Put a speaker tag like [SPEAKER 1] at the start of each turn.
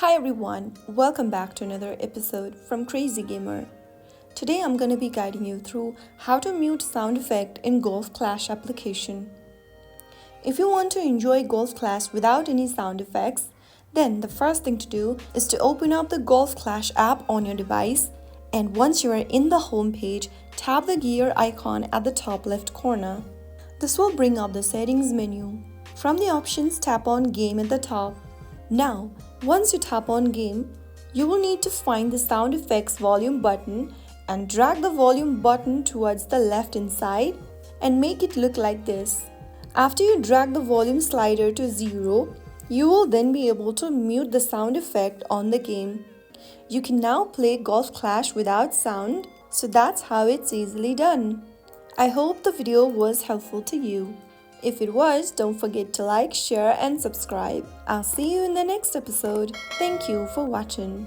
[SPEAKER 1] Hi everyone, welcome back to another episode from Crazy Gamer. Today I'm going to be guiding you through how to mute sound effect in Golf Clash application. If you want to enjoy Golf Clash without any sound effects, then the first thing to do is to open up the Golf Clash app on your device, and once you are in the home page, tap the gear icon at the top left corner. This will bring up the settings menu. From the options, tap on Game at the top. Now, once you tap on Game, you will need to find the sound effects volume button and drag the volume button towards the left inside and make it look like this. After you drag the volume slider to 0, you will then be able to mute the sound effect on the game. You can now play Golf Clash without sound, so that's how it's easily done. I hope the video was helpful to you. If it was, don't forget to like, share and subscribe. I'll see you in the next episode. Thank you for watching.